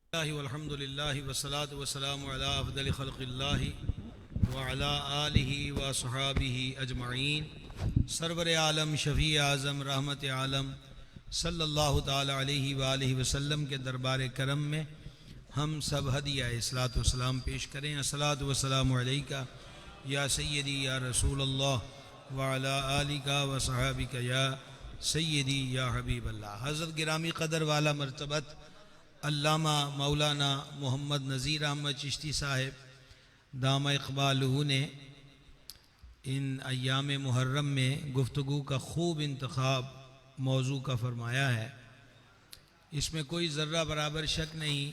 अल्हम्दुलिल्लाहि वस्सलातु वस्सलामु अला अफ़ज़लिल ख़ल्क़िल्लाहि व अला आलिहि व अस्हाबिहि अजमईन। सरवर आलम शफ़ी आज़म रहमत आलम सल्लल्लाहु ताला अलैहि व आलिहि वसल्लम के दरबार करम में हम सब हदिया इस्लातु वस्सलाम पेश करें। अस्सलातु वस्सलामु अलैका या सय्यदी या रसूलल्लाह व अला आलिका व सहाबिका या सय्यदी या हबीबल्लाह। हज़रत गिरामी क़दर वाला मर्तबत अल्लामा मौलाना मोहम्मद नज़ीर अहमद चिश्ती साहिब दामा इक़बालहू ने इन अय्याम मुहर्रम में गुफ्तगू का खूब इंतखाब मौजू का फरमाया है। इसमें कोई ज़र्रा बराबर शक नहीं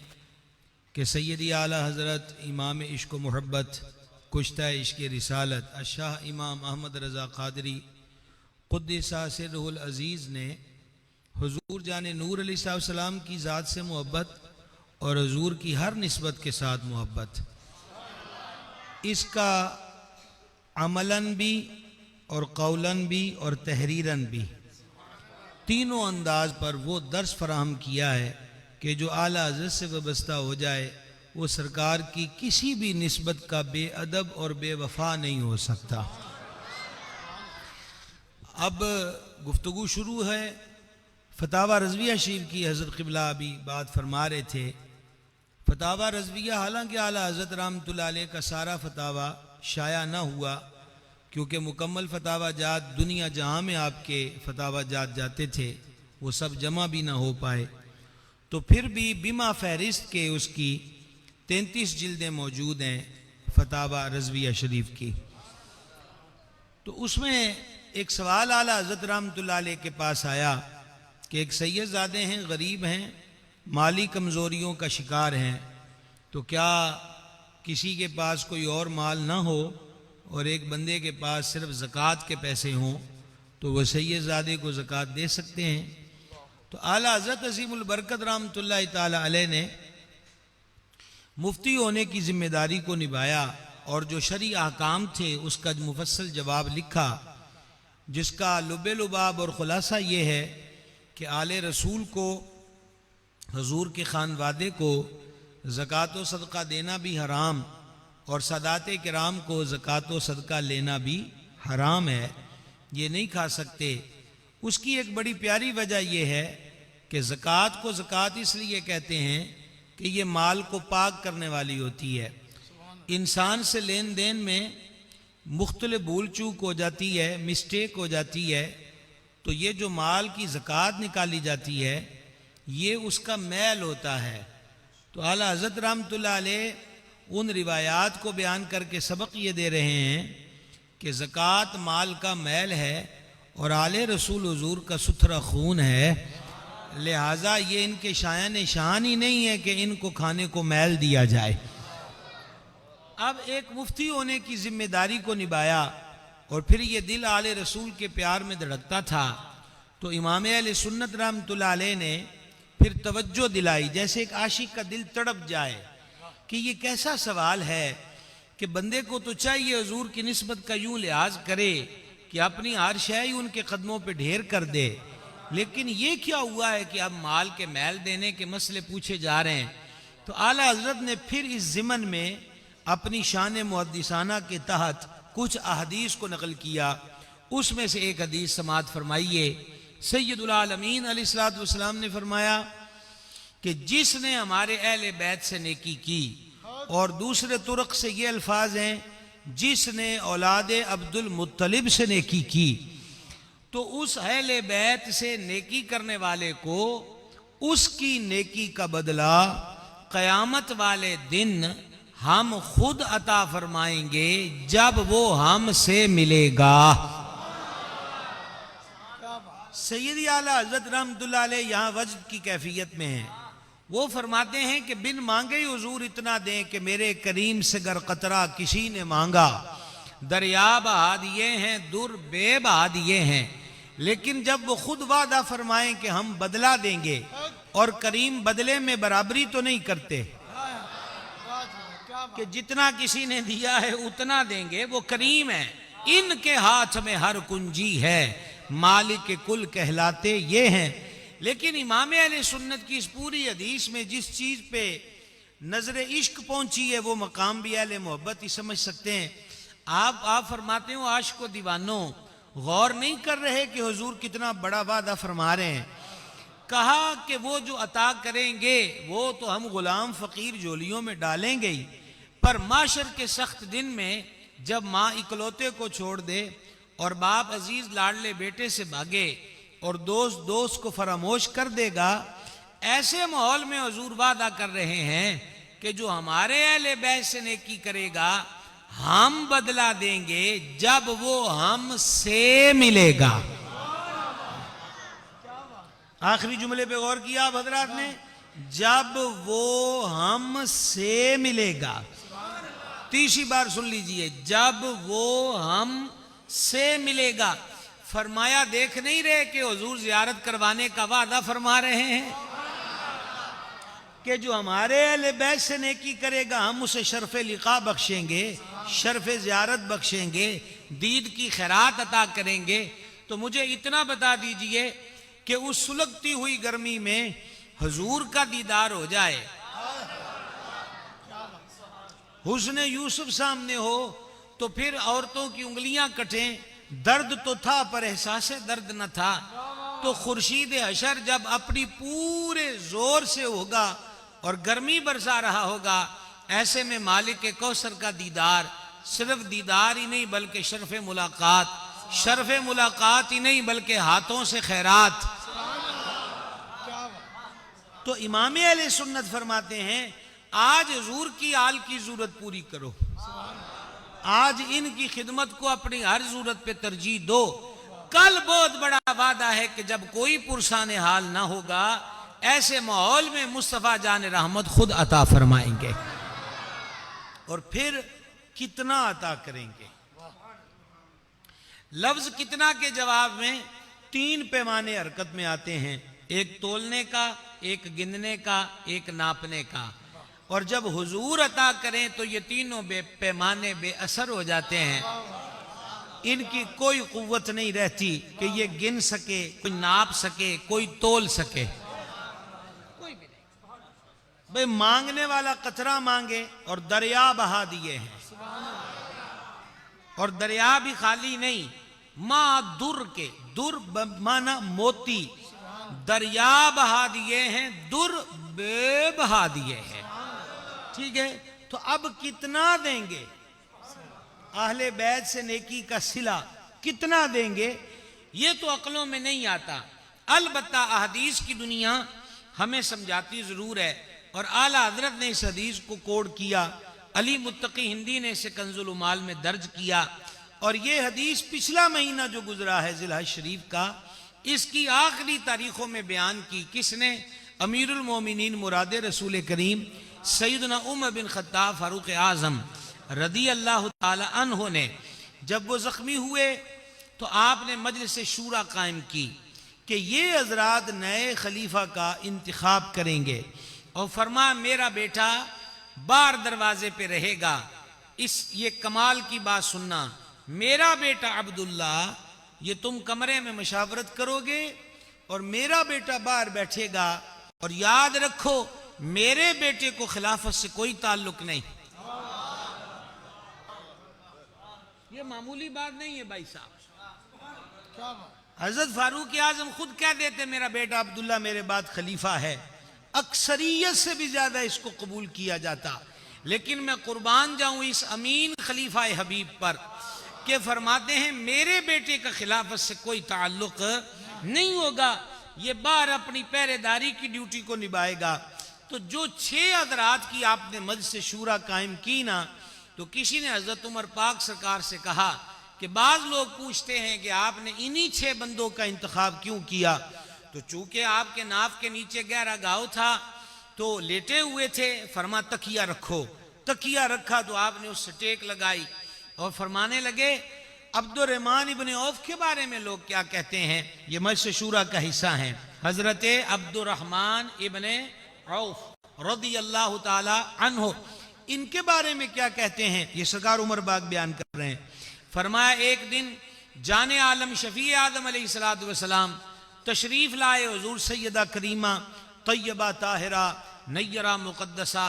कि सैयदी आला हज़रत इमाम इश्क़ व मोहब्बत कुश्ता इश्क़ रिसालत अशाह इमाम अहमद रज़ा क़ादरी क़ुद्दिसा सिर्रुहुल अज़ीज़ ने हुजूर जाने नूर अलैहिस्सलाम की ज़ात से मोहब्बत और हुजूर की हर निस्बत के साथ मोहब्बत, इसका अमलन भी और कौलन भी और तहरीरन भी तीनों अंदाज पर वो दर्स फराहम किया है कि जो आला हज़रत से वाबस्ता हो जाए वो सरकार की किसी भी निस्बत का बेअदब और बेवफा नहीं हो सकता। अब गुफ्तगू शुरू है फतावा रज़विया शरीफ की। हज़रत क़िबला अभी बात फरमा रहे थे। फतावा रज़विया हालांकि आला हज़रत रहमतुल्लाह अलैह का सारा फतावा शाया ना हुआ क्योंकि मुकम्मल फतावा जात दुनिया जहाँ में आपके फतावा जात जाते थे वो सब जमा भी ना हो पाए, तो फिर भी बिमा फ़हरिस्त के उसकी 33 जिल्दें मौजूद हैं फतावा रज़विया शरीफ की। तो उसमें एक सवाल आला हज़रत रहमतुल्लाह अलैह के पास आया कि एक सैयदज़ादे हैं, गरीब हैं, माली कमज़ोरियों का शिकार हैं, तो क्या किसी के पास कोई और माल ना हो और एक बंदे के पास सिर्फ ज़कात के पैसे हों तो वह सैयदज़ादे को ज़कात दे सकते हैं? तो आला हज़रत अज़ीमुल बरकत रहमतुल्लाह ताला अलैह ने मुफ्ती होने की ज़िम्मेदारी को निभाया और जो शरई अहकाम थे उसका मुफस्सल जवाब लिखा, जिसका लुबे लुबाब और ख़ुलासा ये है कि आले रसूल को, हुजूर के खानवादे को ज़कात व सदका देना भी हराम और सादात किराम को ज़कात व सदका लेना भी हराम है, ये नहीं खा सकते। उसकी एक बड़ी प्यारी वजह यह है कि ज़कात को ज़कात इसलिए कहते हैं कि ये माल को पाक करने वाली होती है। इंसान से लेन देन में मुख्तलिफ भूल चूक हो जाती है, मिस्टेक हो जाती है, तो ये जो माल की ज़कात निकाली जाती है ये उसका मैल होता है। तो आला हज़रत रहमतुल्लाह अलैह उन रिवायात को बयान करके सबक ये दे रहे हैं कि ज़कात माल का मैल है और आले रसूल हुजूर का सुथरा खून है, लिहाजा ये इनके शायान शान ही नहीं है कि इनको खाने को मैल दिया जाए। अब एक मुफ्ती होने की जिम्मेदारी को निभाया और फिर ये दिल आले रसूल के प्यार में धड़कता था, तो इमाम अहले सुन्नत रहमतुल्लाह अलैह ने फिर तवज्जो दिलाई, जैसे एक आशिक का दिल तड़प जाए कि ये कैसा सवाल है कि बंदे को तो चाहिए हुजूर की निस्बत का यूं लिहाज करे कि अपनी हर शय उनके कदमों पे ढेर कर दे, लेकिन ये क्या हुआ है कि अब माल के मैल देने के मसले पूछे जा रहे हैं। तो आला हज़रत ने फिर इस ज़िमन में अपनी शान मुहद्दिसाना के तहत कुछ अहदीस को नकल किया। उसमें से एक हदीस समाअत फरमाइए। सैयदुल आलमीन अलैहिस्सलातु वस्सलाम ने फरमाया कि जिसने हमारे अहले बैत से नेकी की, और दूसरे तुरक से ये अल्फाज हैं जिसने औलादे अब्दुल मुत्तलिब से नेकी की, तो उस अहले बैत से नेकी करने वाले को उसकी नेकी का बदला क़यामत वाले दिन हम खुद अता फरमाएंगे जब वो हमसे मिलेगा। सैयदी आला हज़रत रहमतुल्लाह अलैह यहाँ वजद की कैफियत में हैं। वो फरमाते हैं कि बिन मांगे ही हुजूर इतना दें कि मेरे करीम से गर कतरा किसी ने मांगा, दरिया बहा दिए हैं, दुर बे बहा दिए हैं, लेकिन जब वो खुद वादा फरमाएं कि हम बदला देंगे, और करीम बदले में बराबरी तो नहीं करते कि जितना किसी ने दिया है उतना देंगे, वो करीम है, इनके हाथ में हर कुंजी है, मालिक कुल कहलाते ये हैं। लेकिन इमाम अहले सुन्नत की इस पूरी हदीस में जिस चीज पे नजर इश्क पहुंची है वो मकाम भी अहले मोहब्बत ही समझ सकते हैं। आप फरमाते हो आशिक व दीवानों, गौर नहीं कर रहे कि हुजूर कितना बड़ा वादा फरमा रहे हैं। कहा कि वो जो अता करेंगे वो तो हम गुलाम फकीर झोलियों में डालेंगे ही, पर माशर के सख्त दिन में जब माँ इकलौते को छोड़ दे और बाप अजीज लाडले बेटे से भागे और दोस्त दोस्त को फरामोश कर देगा, ऐसे माहौल में हुजूर वादा कर रहे हैं कि जो हमारे अहले बैत से नेकी करेगा हम बदला देंगे जब वो हमसे मिलेगा। आखिरी जुमले पे गौर किया आप हजरात ने, जब वो हमसे मिलेगा। तीसरी बार सुन लीजिए, जब वो हमसे मिलेगा। फरमाया देख नहीं रहे कि हुजूर जियारत करवाने का वादा फरमा रहे हैं कि जो हमारे अहले बैत से नेकी करेगा हम उसे शर्फ लिका बख्शेंगे, शर्फ जियारत बख्शेंगे, दीद की खैरात अता करेंगे। तो मुझे इतना बता दीजिए कि उस सुलगती हुई गर्मी में हुजूर का दीदार हो जाए, हुस्न यूसुफ सामने हो, तो फिर औरतों की उंगलियां कटें। दर्द तो था पर एहसास दर्द न था। तो खुर्शीद हशर जब अपनी पूरे जोर से होगा और गर्मी बरसा रहा होगा, ऐसे में मालिक के कौसर का दीदार, सिर्फ दीदार ही नहीं बल्कि शर्फ मुलाकात, शर्फ मुलाकात ही नहीं बल्कि हाथों से खैरात। तो इमाम अहले सुन्नत फरमाते हैं आज हुजूर की आल की जरूरत पूरी करो, आज इनकी खिदमत को अपनी हर जरूरत पे तरजीह दो। कल बहुत बड़ा वादा है कि जब कोई पुरसान हाल ना होगा, ऐसे माहौल में मुस्तफा जान रहमत खुद अता फरमाएंगे। और फिर कितना अता करेंगे? लफ्ज कितना के जवाब में 3 पैमाने हरकत में आते हैं, एक तोलने का, एक गिनने का, एक नापने का। और जब हुजूर अता करें तो ये तीनों पैमाने बेअसर हो जाते हैं, इनकी कोई कुव्वत नहीं रहती कि ये गिन सके, कोई नाप सके, कोई तोल सके, कोई भी नहीं। भाई मांगने वाला कतरा मांगे और दरिया बहा दिए हैं, और दरिया भी खाली नहीं, माँ दुर के, दुर माना मोती, दरिया बहा दिए हैं, दुर बे बहा दिए हैं। ठीक है, तो अब कितना देंगे? अहले बैत से नेकी का सिला कितना देंगे? ये तो अक्लों में नहीं आता। अलबत्ता अहदीस की दुनिया हमें समझाती जरूर है, और आला हजरत ने इस हदीस को कोड किया, अली मुत्तकी हिंदी ने इसे कंजुल उमाल में दर्ज किया। और ये हदीस पिछला महीना जो गुजरा है जिलहज शरीफ का, इसकी आखिरी तारीखों में बयान की। किसने? अमीरुल मोमिनीन मुराद रसूल करीम सैयदना उमर बिन खत्ताब फारूक आजम रदी अल्लाह ताला अन्हो ने जब वो जख्मी हुए तो आपने मजलिस शूरा कायम की कि ये हजरात नए खलीफा का इंतखाब करेंगे, और फरमा मेरा बेटा बार दरवाजे पे रहेगा। ये कमाल की बात सुनना, मेरा बेटा अब्दुल्ला, ये तुम कमरे में मशावरत करोगे और मेरा बेटा बाहर बैठेगा, और याद रखो मेरे बेटे को खिलाफत से कोई ताल्लुक नहीं। ये मामूली बात नहीं है भाई साहब। हजरत फारूक आजम खुद कह देते मेरा बेटा अब्दुल्ला मेरे बाद खलीफा है, अक्सरियत से भी ज्यादा इसको कबूल किया जाता। लेकिन मैं कुर्बान जाऊं इस अमीन खलीफा हबीब पर के फरमाते हैं मेरे बेटे का खिलाफत से कोई ताल्लुक नहीं होगा, ये बाहर अपनी पहरेदारी की ड्यूटी को निभाएगा। तो जो 6 हजरात की आपने मजलिस शूरा कायम की ना, तो किसी ने हजरत उमर पाक सरकार से कहा कि बाज लोग पूछते हैं कि आपने इन्हीं 6 बंदों का इंतखाब क्यों किया? तो चूंकि आपके नाफ के नीचे गहरा घाव था तो लेटे हुए थे, फरमा तकिया रखो। तकिया रखा तो आपने उससे टेक लगाई और फरमाने लगे अब्दुर्रहमान इब्ने औफ के बारे में लोग क्या कहते हैं? ये मजलिस शूरा का हिस्सा है। हजरत अब्दुर्रहमान इब्ने औफ रदी अल्लाह ताला अन्हो, इनके बारे में क्या कहते हैं? ये सरकार उमर बाग बयान कर रहे हैं। फरमाया एक दिन जाने आलम शफी आदम अलैहिस्सलातु वस्सलाम तशरीफ लाए हुजूर सैयदा करीमा तैयबा ताहिरा नय्यरा मुक़द्दसा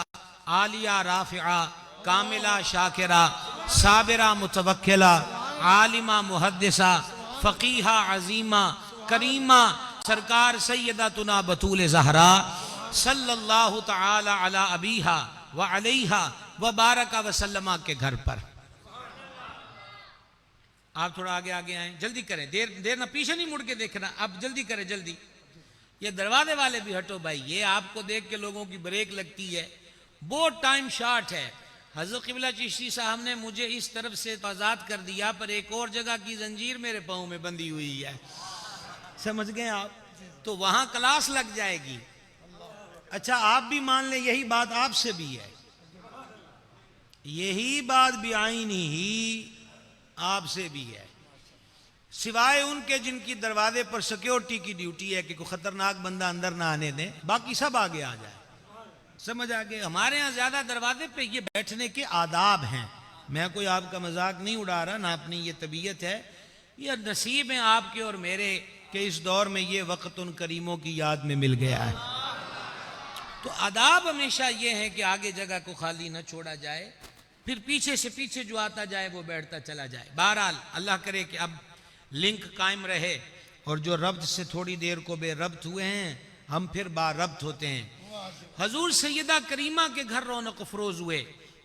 आलिया राफ़िआ कामिला शाकिरा साबिरा मुतवक्किला आलिमा मुहद्दिसा फ़क़ीहा अज़ीमा करीमा सरकार सैयदतुना बतूल ज़हरा सल्लल्लाहु तआला अला अबीहा व अलैहा व बारका व सल्लमा के घर पर। आप थोड़ा आगे आगे आए, जल्दी करें, देर ना, पीछे नहीं मुड़ के देखना, अब जल्दी करें जल्दी। ये दरवाजे वाले भी हटो भाई, ये आपको देख के लोगों की ब्रेक लगती है, बहुत टाइम शॉर्ट है। हज़रत क़िबला चिश्ती साहब ने मुझे इस तरफ से आज़ाद कर दिया, पर एक और जगह की जंजीर मेरे पाँव में बंधी हुई है, समझ गए आप? तो वहां क्लास लग जाएगी। अच्छा आप भी मान लें यही बात आपसे भी है, यही बात भी आईनी ही आपसे भी है, सिवाय उनके जिनकी दरवाजे पर सिक्योरिटी की ड्यूटी है कि कोई खतरनाक बंदा अंदर ना आने दें, बाकी सब आगे आ जाए। समझ आ गए? हमारे यहाँ ज्यादा दरवाजे पे ये बैठने के आदाब हैं। मैं कोई आपका मजाक नहीं उड़ा रहा, ना अपनी ये तबीयत है, ये नसीब है आपके और मेरे कि इस दौर में ये वक्त उन करीमों की याद में मिल गया है। तो आदाब हमेशा ये है कि आगे जगह को खाली न छोड़ा जाए, फिर पीछे से पीछे जो आता जाए वो बैठता चला जाए। बहरहाल अल्लाह करे कि अब लिंक कायम रहे, और जो रब्त से थोड़ी देर को बेरब्त हुए हैं हम फिर बारब्त होते हैं। हजूर सैयदा करीमा के घर रौनक अफरोज हुए,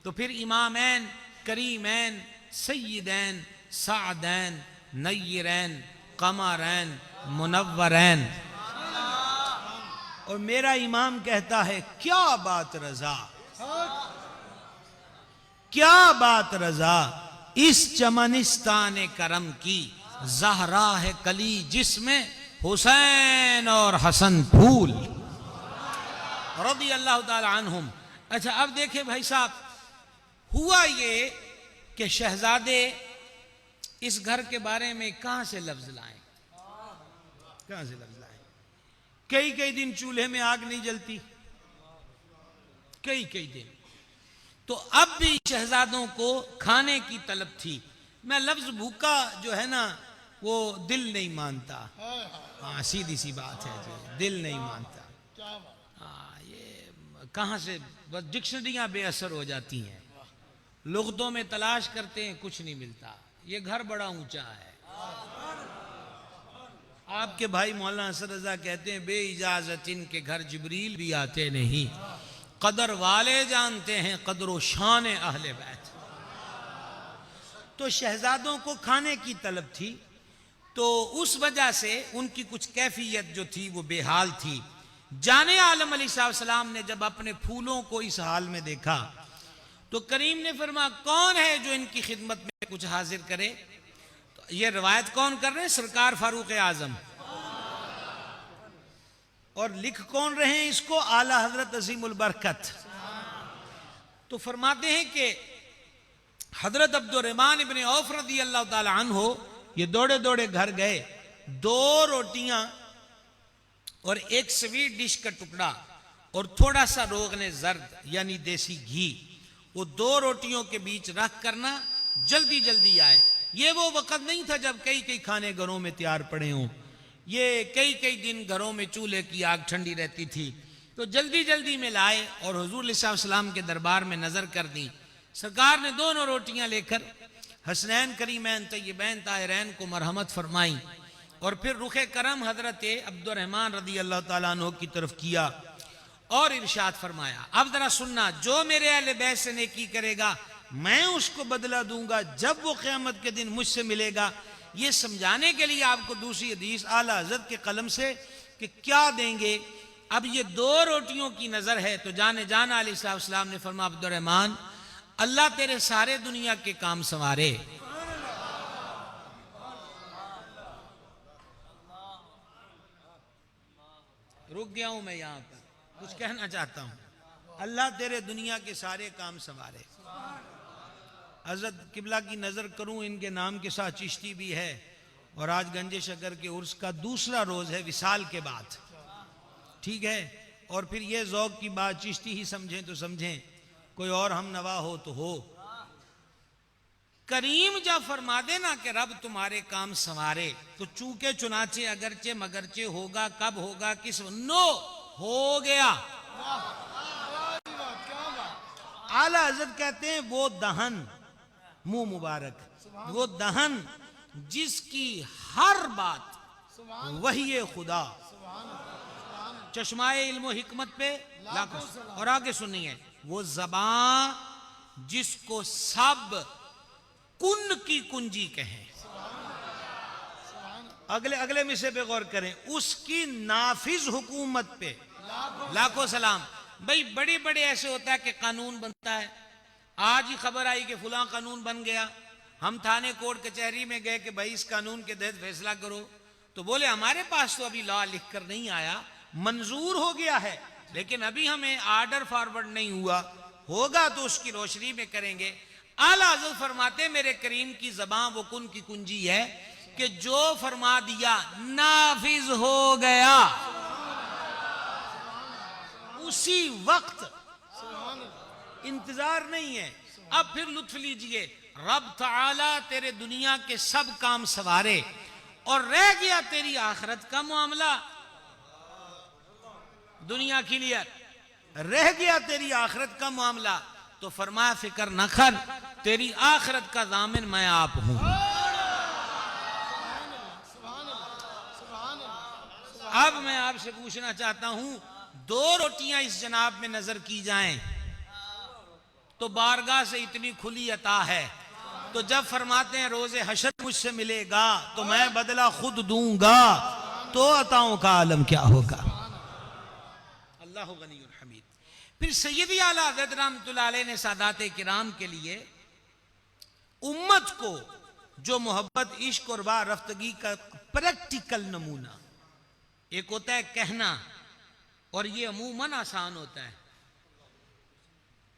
तो फिर इमामैन करीमैन सय्यदैन सादैन नय्यरैन कमरैन मुनव्वरैन। और मेरा इमाम कहता है क्या बात रजा, क्या बात रजा, इस चमनिस्तान करम की ज़हरा है कली जिसमें हुसैन और हसन फूल रज़ी अल्लाह ताला अन्हुम। अच्छा अब देखे भाई साहब, हुआ ये कि शहजादे इस घर के बारे में कहां से लफ्ज लाएं, कहां से लफ्ज लाएं? कई कई दिन चूल्हे में आग नहीं जलती, कई कई दिन। तो अब भी शहजादों को खाने की तलब थी। मैं लफ्ज भूखा जो है ना वो दिल नहीं मानता, हाँ सीधी सी बात है जी, दिल नहीं मानता। हाँ ये कहाँ से, बस डिक्शनरियाँ बेअसर हो जाती हैं, लुग़तों में तलाश करते हैं कुछ नहीं मिलता। ये घर बड़ा ऊंचा है। आपके भाई मौलाना असद रज़ा कहते हैं बे इजाजत इनके घर जिब्रील भी आते नहीं, कदर वाले जानते हैं कदर शान अहले बैत। तो शहजादों को खाने की तलब थी, तो उस वजह से उनकी कुछ कैफियत जो थी वो बेहाल थी। जाने आलम अलैहिस्सलाम ने जब अपने फूलों को इस हाल में देखा तो करीम ने फरमाया कौन है जो इनकी खिदमत में कुछ हाजिर करे। तो ये रवायत कौन कर रहे हैं? सरकार फारूक आजम। और लिख कौन रहे हैं इसको? आला हजरत अजीमुल बरकत। तो फरमाते हैं कि हजरत अब्दुर्रहमान इब्ने औफ रज़ी अल्लाह ताला अन्हु ये दौड़े दौड़े घर गए, 2 रोटियां और एक स्वीट डिश का टुकड़ा और थोड़ा सा रोगने जर्द यानी देसी घी, वो 2 रोटियों के बीच रख करना जल्दी जल्दी आए। ये वो वक्त नहीं था जब कई कई खाने घरों में तैयार पड़े हों, ये कई कई दिन घरों में चूल्हे की आग ठंडी रहती थी। तो जल्दी जल्दी में लाए और हुजूर सल्लल्लाहु के दरबार में नजर कर दी। सरकार ने दोनों रोटियां लेकर हसनैन करीमैन तय्यबैन ताहिरैन को मरहमत फरमाई और फिर रुखे करम हजरत अब्दुर्रहमान रज़ी अल्लाह ताला अन्हु की तरफ किया और इरशाद फरमाया अब जरा सुनना, जो मेरे अहले बैत से नेकी करेगा मैं उसको बदला दूंगा जब वो क़यामत के दिन मुझसे मिलेगा। ये समझाने के लिए आपको दूसरी हदीस आला हज़रत के कलम से कि क्या देंगे। अब ये 2 रोटियों की नजर है तो जाने जान अलैहिस्सलाम ने फरमाया अब्दुर्रहमान अल्लाह तेरे सारे दुनिया के काम संवारे। रुक गया हूं मैं यहां पर, कुछ कहना चाहता हूं। अल्लाह तेरे दुनिया के सारे काम संवारे। हजरत किबला की नजर करूं, इनके नाम के साथ चिश्ती भी है और आज गंजे शकर के उर्स का दूसरा रोज है विसाल के बाद, ठीक है। और फिर ये ज़ौक़ की बात चिश्ती ही समझें तो समझें, कोई और हम नवा हो तो हो। करीम जब फरमा देना कि रब तुम्हारे काम संवारे, तो चूके चुनाचे अगरचे मगरचे होगा, कब होगा, किस, नो हो गया। आला हजरत कहते हैं वो दहन, मुंह मुबारक, वो दहन जिसकी हर बात वही खुदा, चश्माए इल्म व हिकमत पे लाखों। और आगे सुनिए, वो ज़बान जिसको सब कुन की कुंजी कहें। अगले अगले मिसरे पे गौर करें, उसकी नाफिज हुकूमत पे लाखों सलाम। भाई बड़े बड़े ऐसे होता है कि कानून बनता है, आज ही खबर आई कि फुला कानून बन गया, हम थाने कोर्ट कचहरी में गए कि भाई इस कानून के तहत फैसला करो, तो बोले हमारे पास तो अभी लॉ लिख कर नहीं आया, मंजूर हो गया है लेकिन अभी हमें आर्डर फॉरवर्ड नहीं हुआ, होगा तो उसकी रोशनी में करेंगे। आला हज़रत फरमाते मेरे करीम की ज़बान वो कुन की कुंजी है कि जो फरमा दिया नाफिज हो गया उसी वक्त, इंतजार नहीं है। अब फिर लुत्फ लीजिए, रब ताला तेरे दुनिया के सब काम सवारे और रह गया तेरी आखिरत का मामला। दुनिया क्लियर, रह गया तेरी आखिरत का मामला, तो फरमाया फिक्र न कर, तेरी आखिरत का दामिन मैं आप हूं। अब मैं आपसे पूछना चाहता हूं, दो रोटियां इस जनाब में नजर की जाएं तो बारगाह से इतनी खुली अता है, तो जब फरमाते हैं रोजे हशर मुझसे मिलेगा तो मैं बदला खुद दूंगा, तो अताओं का आलम क्या होगा। अल्लाह गनीयुल हमीद। फिर सैयदी आला हज़रत रहमतुल्लाह अलैह ने सादात किराम के लिए उम्मत को जो मोहब्बत, इश्क और बारफ्तगी का प्रैक्टिकल नमूना, एक होता है कहना और ये अमूमन आसान होता है,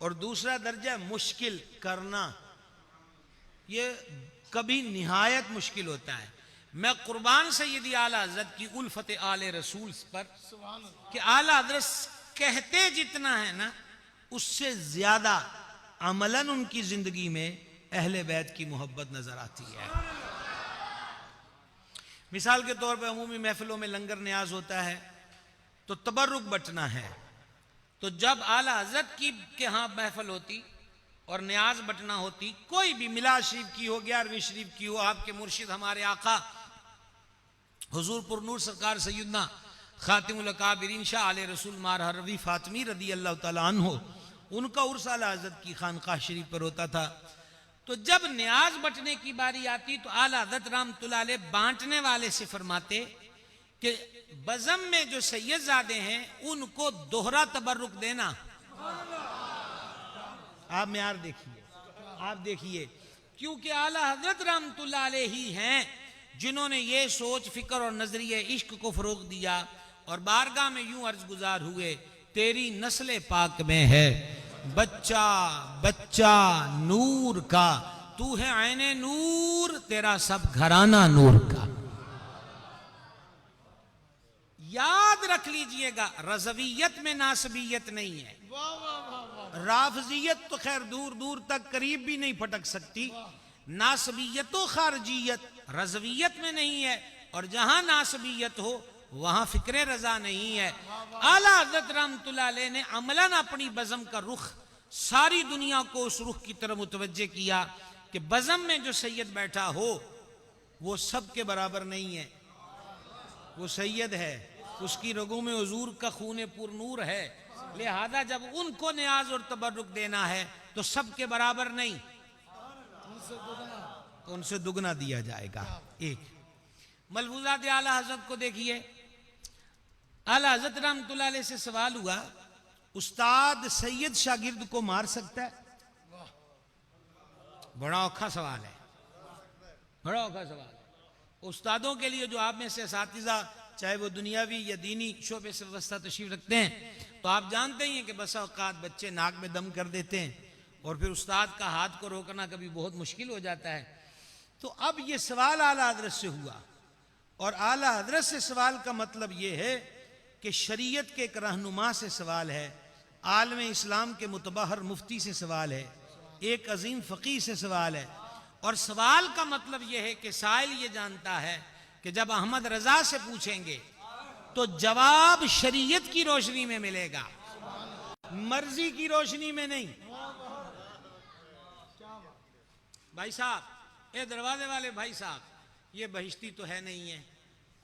और दूसरा दर्जा मुश्किल करना, ये कभी निहायत मुश्किल होता है। मैं कुर्बान सैयदी आला हज़रत की उल्फत आले रसूल पर कि आला हज़रत कहते जितना है ना उससे ज्यादा अमलन उनकी जिंदगी में अहले बैत की मोहब्बत नजर आती है। मिसाल के तौर पर अमूमी महफिलों में लंगर न्याज होता है तो तबर्रुक बटना है, तो जब आला हज़रत की के यहाँ महफिल होती और न्याज बटना होती, कोई भी मिलाद शरीफ की हो, 11वीं शरीफ की हो, आपके मुर्शिद हमारे आका हुजूर पुरनूर सरकार सैयदना खातिमुल अकाबिरीन शाह आले रसूल मारहरवी फातमी रदी अल्लाह तआला अन्हो, उनका उर्स आला हज़रत की खानकाह शरीफ पर होता था। तो जब न्याज बटने की बारी आती तो आला हज़रत रहमतुल्लाह अलैह बांटने वाले से फरमाते कि बज़म में जो सैयदजादे हैं उनको दोहरा तबर्रुक देना। आप म्यार देखिए, आप देखिए, क्योंकि आला हज़रत रहमतुल्लाह अलैह ही हैं जिन्होंने ये सोच, फिक्र और नजरिए इश्क को फरोग दिया और बारगाह में यूं अर्ज गुजार हुए, तेरी नस्ल पाक में है बच्चा बच्चा नूर का, तू है आईने नूर, तेरा सब घराना नूर का। याद रख लीजिएगा, रज़वियत में नासबियत नहीं है, राफजियत तो खैर दूर दूर तक करीब भी नहीं फटक सकती, नासबियत तो खारजियत रज़वियत में नहीं है, और जहां नासबियत हो वहां फिक्रे रजा नहीं है। आला हज़रत रहमतुल्लाह अलैह ने अमलन अपनी बज़म का रुख सारी दुनिया को उस रुख की तरफ मुतवज्जे किया कि बज़म में जो सैयद बैठा हो वो सब के बराबर नहीं है, वो सैयद है, उसकी रगों में हुजूर का खून पुरनूर है, लिहाजा जब उनको न्याज और तबर्रुक देना है तो सब के बराबर नहीं, तो उनसे दुगना दिया जाएगा। एक मलफूजात आला हज़रत को देखिए, आला हज़रत रहमतुल्लाह अलैह से सवाल हुआ, उस्ताद सैयद शागिर्द को मार सकता है? बड़ा औखा सवाल है, बड़ा औखा सवाल है उस्तादों के लिए। जो आप में से असातिज़ा चाहे वो दुनियावी या दीनी शोबे से व्यवस्था तशरीफ रखते हैं तो आप जानते ही हैं कि बसा औकात बच्चे नाक में दम कर देते हैं और फिर उस्ताद का हाथ को रोकना कभी बहुत मुश्किल हो जाता है। तो अब ये सवाल आला हज़रत से हुआ, और आला हज़रत से सवाल का मतलब ये है कि शरीयत के एक रहनुमा से सवाल है, आलम इस्लाम के मुतबहर मुफ्ती से सवाल है, एक अजीम फ़कीह से सवाल है, और सवाल का मतलब यह है कि साइल ये जानता है कि जब अहमद रजा से पूछेंगे तो जवाब शरीयत की रोशनी में मिलेगा, मर्जी की रोशनी में नहीं। भाई साहब, ये दरवाजे वाले भाई साहब, ये बहिश्ती तो है नहीं है,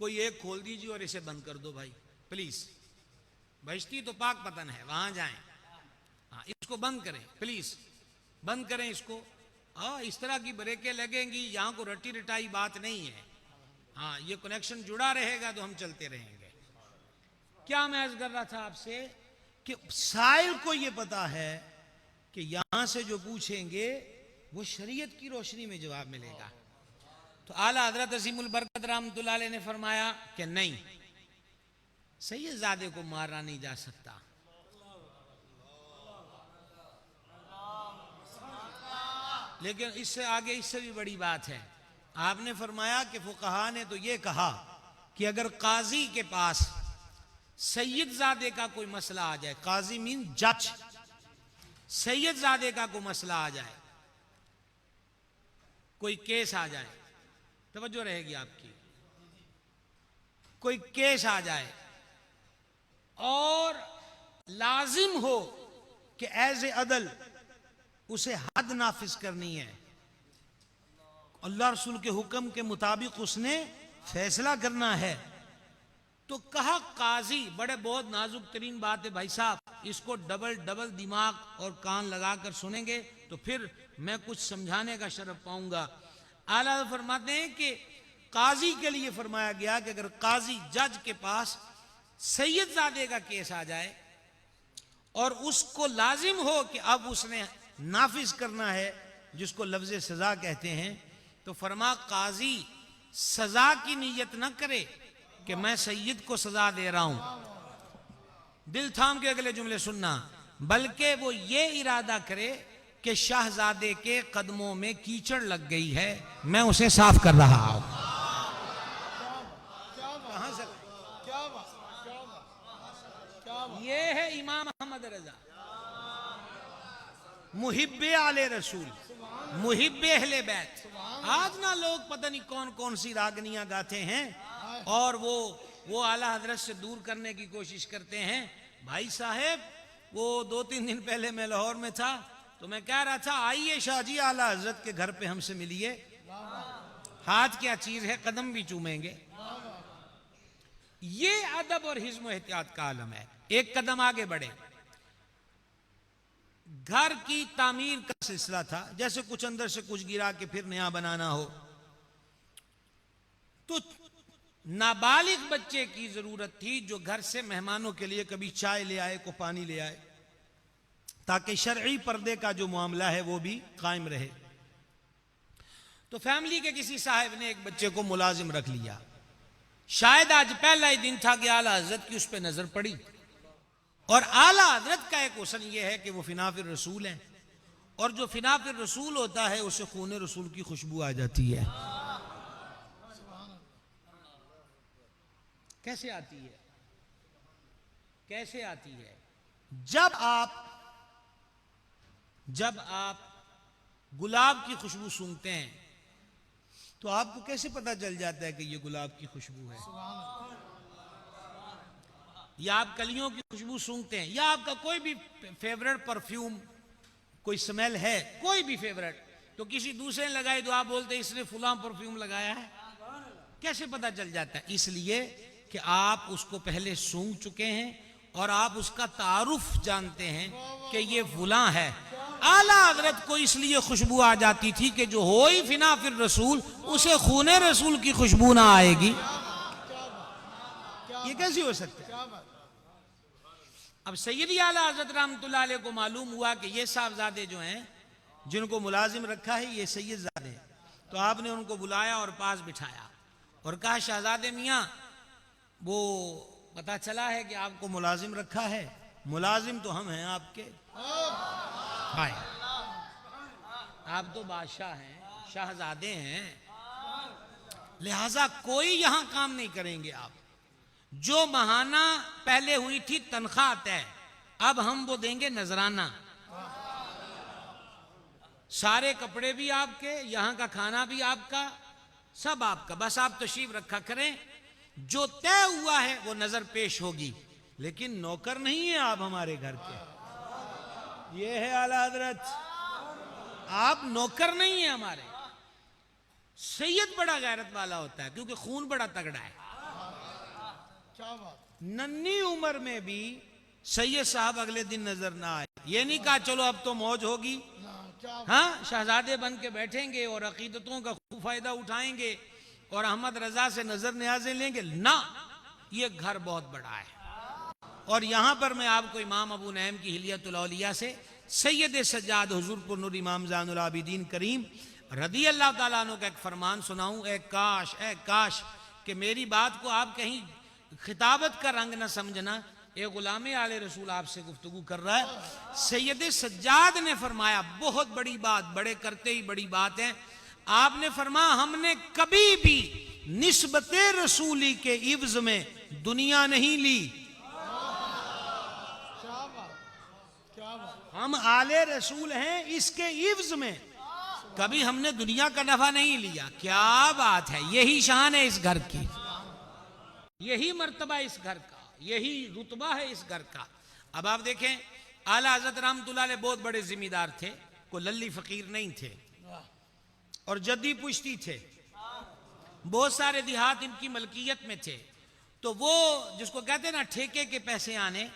कोई एक खोल दीजिए और इसे बंद कर दो भाई प्लीज। बहिश्ती तो पाक पतन है, वहां जाएं। हाँ, इसको बंद करें प्लीज, बंद करें इसको। हाँ, इस तरह की ब्रेकें लगेंगी, यहां को रटी रटाई बात नहीं है। हाँ, ये कनेक्शन जुड़ा रहेगा तो हम चलते रहेंगे। क्या मैं अर्ज कर रहा था आपसे कि साइल को ये पता है कि यहां से जो पूछेंगे वो शरीयत की रोशनी में जवाब मिलेगा। तो आला हजरत अजीमुल बरकत रहमतुल्लाह अलैह ने फरमाया कि नहीं, सैयदजादे को मारा नहीं जा सकता। लेकिन इससे आगे इससे भी बड़ी बात है। आपने फरमाया कि फुकहा ने तो ये कहा कि अगर काजी के पास सैयदजादे का कोई मसला आ जाए, काजी मीन जज, सैयदजादे का कोई मसला आ जाए, कोई केस आ जाए, तवज्जो रहेगी आपकी, कोई केस आ जाए और लाजिम हो कि एज ए अदल उसे हद नाफिज करनी है, अल्लाह रसूल के हुक्म के मुताबिक उसने फैसला करना है, तो कहा काजी, बड़े बहुत नाजुक तरीन बात है भाई साहब, इसको डबल डबल दिमाग और कान लगाकर सुनेंगे तो फिर मैं कुछ समझाने का शरफ पाऊंगा। आला फरमाते हैं कि काजी के लिए फरमाया गया कि अगर काजी जज के पास सैयदजादे का केस आ जाए और उसको लाजिम हो कि अब उसने नाफिज करना है, जिसको लफ्ज सजा कहते हैं, तो फरमा काजी सजा की नीयत ना करे कि मैं सैयद को सजा दे रहा हूं, दिल थाम के अगले जुमले सुनना, बल्कि वो ये इरादा करे कि शाहजादे के कदमों में कीचड़ लग गई है, मैं उसे साफ कर रहा हूं। कहां से ये है इमाम अहमद रजा, मुहिब्बे आले रसूल, मुहिब्बे अहले बैत। आज ना लोग पता नहीं कौन कौन सी रागनियां गाते हैं और वो आला हजरत से दूर करने की कोशिश करते हैं। भाई साहेब, वो 2-3 दिन पहले मैं लाहौर में था तो मैं कह रहा था आइए शाहजी आला हजरत के घर पे हमसे मिलिए, हाथ क्या चीज है, कदम भी चूमेंगे। ये अदब और हिज्म एहतियात का आलम है। एक कदम आगे बढ़े, घर की तामीर का सिलसिला था, जैसे कुछ अंदर से कुछ गिरा के फिर नया बनाना हो, तो नाबालिग बच्चे की जरूरत थी जो घर से मेहमानों के लिए कभी चाय ले आए, को पानी ले आए, ताकि शरई पर्दे का जो मामला है वो भी कायम रहे। तो फैमिली के किसी साहब ने एक बच्चे को मुलाजिम रख लिया। शायद आज पहला ही दिन था कि आला हजरत की उस पर नजर पड़ी, और आला हजरत का एक हुस्न यह है कि वो फिनाफिर रसूल हैं, और जो फिनाफिर रसूल होता है उसे खून रसूल की खुशबू आ जाती है। कैसे आती है? कैसे आती है? जब आप गुलाब की खुशबू सूंघते हैं तो आपको कैसे पता चल जाता है कि ये गुलाब की खुशबू है? या आप कलियों की खुशबू सूंघते हैं, या आपका कोई भी फेवरेट परफ्यूम, कोई स्मेल है, कोई भी फेवरेट, तो किसी दूसरे ने लगाई तो आप बोलते हैं इसने फुला परफ्यूम लगाया है। कैसे पता चल जाता है? इसलिए कि आप उसको पहले सूंघ चुके हैं और आप उसका तारुफ जानते हैं कि ये फुला है। आला हजरत को इसलिए खुशबू आ जाती थी कि जो हो ही फिना फिर रसूल, उसे खूने रसूल की खुशबू ना आएगी। ये कैसे हो सकता है? अब सैयदी आला हजरत रहमतुल्लाह अलैह को मालूम हुआ कि ये साहबजादे जो हैं जिनको मुलाजिम रखा है ये सैयदजादे, तो आपने उनको बुलाया और पास बिठाया और कहा शहजादे मियाँ, वो पता चला है कि आपको मुलाजिम रखा है। मुलाजिम तो हम हैं आपके, हाय, आप तो बादशाह हैं, शहजादे हैं, लिहाजा कोई यहां काम नहीं करेंगे आप। जो महाना पहले हुई थी तनख्वाह तय, अब हम वो देंगे नजराना। सारे कपड़े भी आपके, यहां का खाना भी आपका, सब आपका, बस आप तशरीफ रखा करें, जो तय हुआ है वो नजर पेश होगी, लेकिन नौकर नहीं है आप हमारे घर के। ये है आला हजरत, आप नौकर नहीं है हमारे। सैयद बड़ा गैरत वाला होता है क्योंकि खून बड़ा तगड़ा है। नन्ही उम्र में भी सैयद साहब अगले दिन नजर ना आए, ये नहीं कहा चलो अब तो मौज होगी, हाँ शहजादे बन के बैठेंगे और अकीदतों का खूब फायदा उठाएंगे और अहमद रजा से नजर न्याज़ें लेंगे ना, ये घर बहुत बड़ा है। और यहां पर मैं आपको इमाम अबू नईम की हिलियतुल औलिया से सैयद सज्जाद हुजूर पुरनूर इमाम ज़ैनुल आबिदीन करीम रदी अल्लाह ताला अन्हु का एक फरमान सुनाऊं। ए काश कि मेरी बात को आप कहीं खिताबत का रंग ना समझना, ये गुलामे आले रसूल आपसे गुफ्तगू कर रहा है। सैयद सज्जाद ने फरमाया, बहुत बड़ी बात, बड़े करते ही बड़ी बात है, आपने फरमाया हमने कभी भी निस्बते रसूली के इव्ज में दुनिया नहीं ली, हम आले रसूल हैं इसके इव्ज में कभी हमने दुनिया का नफा नहीं लिया। क्या बात है, यही शान है इस घर की, यही मर्तबा इस घर का, यही रुतबा है इस घर का। अब आप देखें, आला हज़रत रहमतुल्लाह अलैह बहुत बड़े जिम्मेदार थे, कोई लल्ली फकीर नहीं थे और जद्दी पुश्ती थे, बहुत सारे देहात इनकी मलकियत में थे। तो वो जिसको कहते हैं ना ठेके के पैसे आने,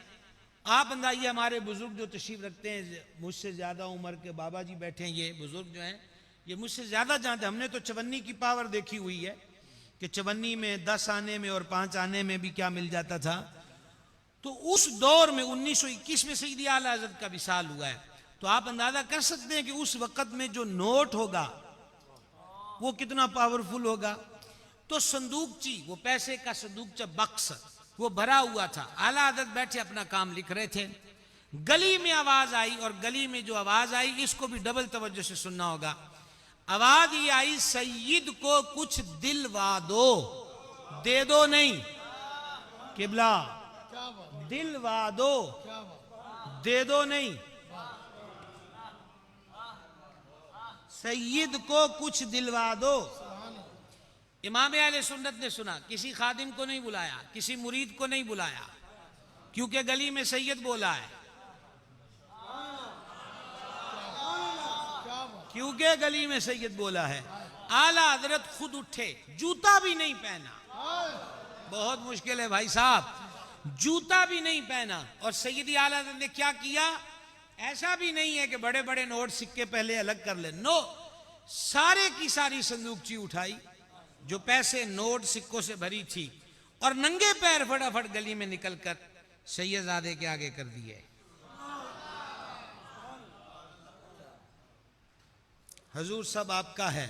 आप अंदाजिए हमारे बुजुर्ग जो तशरीफ रखते हैं, मुझसे ज्यादा उम्र के बाबा जी बैठे हैं, ये बुजुर्ग जो हैं ये मुझसे ज्यादा जानते हैं। हमने तो चवन्नी की पावर देखी हुई है कि चवन्नी में 10 आने में और 5 आने में भी क्या मिल जाता था। तो उस दौर में 1921 में सैयदी आला हज़रत का विसाल हुआ है, तो आप अंदाजा कर सकते हैं कि उस वक्त में जो नोट होगा वो कितना पावरफुल होगा। तो संदूकची, वो पैसे का संदूकचा बक्स, वो भरा हुआ था। आला हज़रत बैठे अपना काम लिख रहे थे, गली में आवाज आई, और गली में जो आवाज आई इसको भी डबल तवज्जो से सुनना होगा। आवाज ये आई, सैयद को कुछ दिलवा दो, दे दो नहीं, किबला दिलवा दो, दे दो नहीं, सैयद को कुछ दिलवा दो। इमाम अहले सुन्नत ने सुना, किसी खादिम को नहीं बुलाया, किसी मुरीद को नहीं बुलाया, क्योंकि गली में सैयद बोला है, क्योंकि गली में सैयद बोला है। आला हजरत खुद उठे, जूता भी नहीं पहना, बहुत मुश्किल है भाई साहब, जूता भी नहीं पहना। और सैयदी आला हजरत ने क्या किया, ऐसा भी नहीं है कि बड़े बड़े नोट सिक्के पहले अलग कर ले, नो, सारे की सारी संदूकची उठाई जो पैसे नोट सिक्कों से भरी थी, और नंगे पैर फटाफट गली में निकलकर सैयदजादे के आगे कर दिए। हजूर सब आपका है।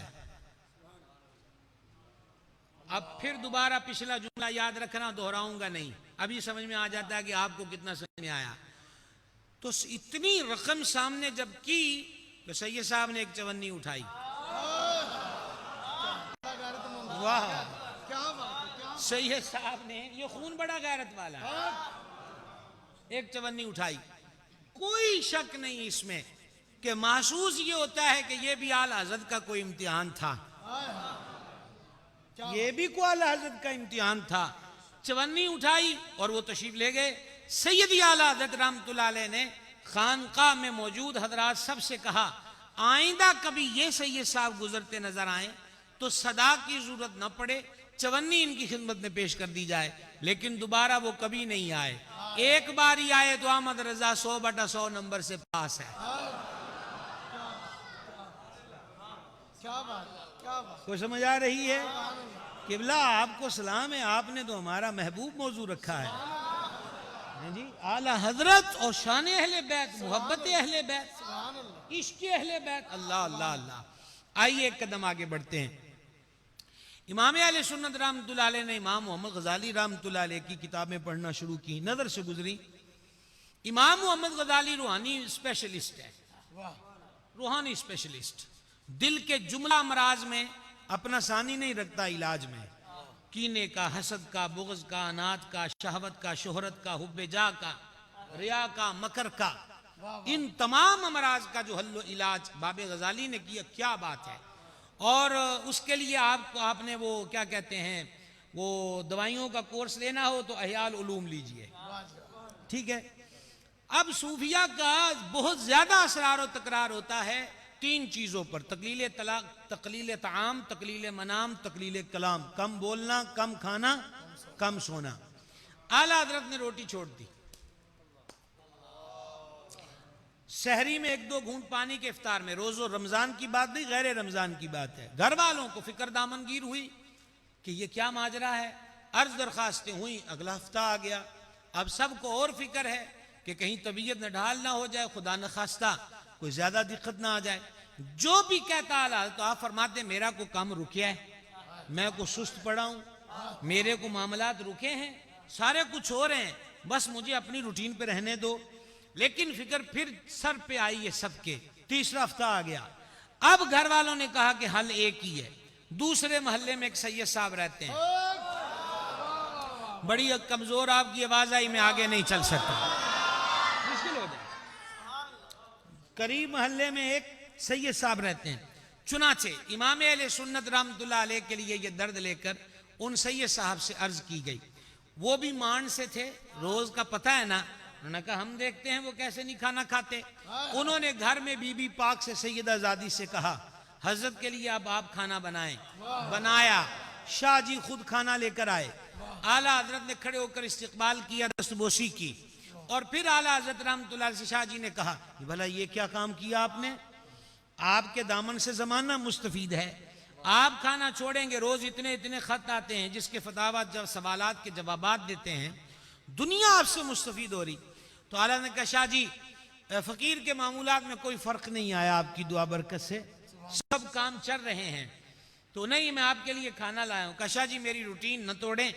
अब फिर दोबारा पिछला जुमला याद रखना, दोहराऊंगा नहीं, अभी समझ में आ जाता है कि आपको कितना समझ में आया। तो इतनी रकम सामने जब की तो सैयद साहब ने एक चवन्नी उठाई, वाह, सैयद साहब ने, ये खून बड़ा गैरत वाला है, एक चवन्नी उठाई। कोई शक नहीं इसमें कि महसूस ये होता है कि ये भी आला हज़रत का कोई इम्तिहान था, ये भी कोई आला हज़रत का इम्तिहान था। चवन्नी उठाई और वो तशरीफ ले गए। सैयदी आला हज़रत रहमतुल्लाह अलैह ने खानकाह में मौजूद हजरात सबसे कहा, आइंदा कभी ये सैयद साहब गुजरते नजर आए तो सदा की जरूरत न पड़े, चवन्नी इनकी खिदमत में पेश कर दी जाए। लेकिन दोबारा वो कभी नहीं आए, एक बार ही आए तो अहमद रजा 100/100 नंबर से पास है। क्या बात, कोई समझ आ रही है? किबला आपको सलाम है, आपने तो हमारा महबूब मौजू रखा है जी, आला हजरत और शान अहले बैत, मोहब्बत अहले बैत, इश्क अहले बैत। अल्लाह अल्लाह अल्लाह। आइए एक कदम आगे बढ़ते हैं। इमाम अहले सुन्नत रहमतुल्लाह अलैह ने इमाम मोहम्मद गजाली रहमतुल्लाह अलैह की किताबें पढ़ना शुरू की, नजर से गुजरी। इमाम मोहम्मद गजाली रूहानी स्पेशलिस्ट है, रूहानी स्पेशलिस्ट, दिल के जुमला अमराज में अपना सानी नहीं रखता, इलाज में कीने का, हसद का, बुग़्ज़ का, अनात का, शहवत का, शोहरत का, हुब्बे जा का, रिया का, मकर का, इन तमाम अमराज का जो हल्लो इलाज बाबे गजाली ने किया, क्या बात है। और उसके लिए आपने वो क्या कहते हैं, वो दवाइयों का कोर्स लेना हो तो अहयाल उलूम लीजिए, ठीक है। अब सूफिया का बहुत ज्यादा असरार और तकरार होता है 3 चीजों पर, तकलील तलाक, तकलील ताम, तकलील मनाम, तकलील कलाम। कम बोलना, कम खाना, कम सोना। आला हजरत ने रोटी छोड़ दी, शहरी में 1-2 घूंट पानी के इफ्तार में, रोजो रमजान की बात नहीं, गैर रमजान की बात है। घर वालों को फिक्र दामनगीर हुई कि ये क्या माजरा है, अर्ज दरखास्तें हुई, अगला हफ्ता आ गया। अब सबको और फिक्र है कि कहीं तबीयत न ढाल ना हो जाए, खुदा न खास्ता कोई ज्यादा दिक्कत ना आ जाए। जो भी कहता आला तो आप फरमाते मेरा को काम रुकिया है, मैं को सुस्त पड़ा हूं, मेरे को मामलात रुके हैं, सारे कुछ हो रहे हैं, बस मुझे अपनी रूटीन पे रहने दो। लेकिन फिक्र फिर सर पे आई है सबके। तीसरा हफ्ता आ गया, अब घर वालों ने कहा कि हल एक ही है। दूसरे मोहल्ले में एक सैयद साहब रहते हैं, बड़ी कमजोर आपकी आवाज आई, मैं आगे नहीं चल सकता, मुश्किल हो जाए। करीब मोहल्ले में एक सैयद साहब रहते हैं, चुनाचे इमाम अहले सुन्नत रहमतुल्लाह अलैह के लिए ये दर्द लेकर उन सैयद साहब से अर्ज की गई। वो भी मान से थे, रोज का पता है ना, उन्होंने कहा हम देखते हैं वो कैसे नहीं खाना खाते। उन्होंने घर में बीबी पाक से सैयदा ज़ादी से कहा हजरत के लिए अब आप खाना बनाएं। बनाया, शाह जी खुद खाना लेकर आए, आला हजरत ने खड़े होकर इस्तकबाल किया, दस्तबोसी की, और फिर आला हजरत रहमतुल्लाह अलैह से शाह जी ने कहा भला ये क्या काम किया आपने, आपके दामन से जमाना मुस्तफीद है, आप खाना छोड़ेंगे, रोज इतने इतने खत आते हैं जिसके फतावा जब सवालात के जवाबात देते हैं, दुनिया आपसे मुस्तफीद हो रही। तो आला ने कहा शाह जी फकीर के मामूलात में कोई फर्क नहीं आया, आपकी दुआ बरकत से सब काम चल रहे हैं, तो नहीं मैं आपके लिए खाना लाया हूं। कहा शाह जी मेरी रूटीन न तोड़ें,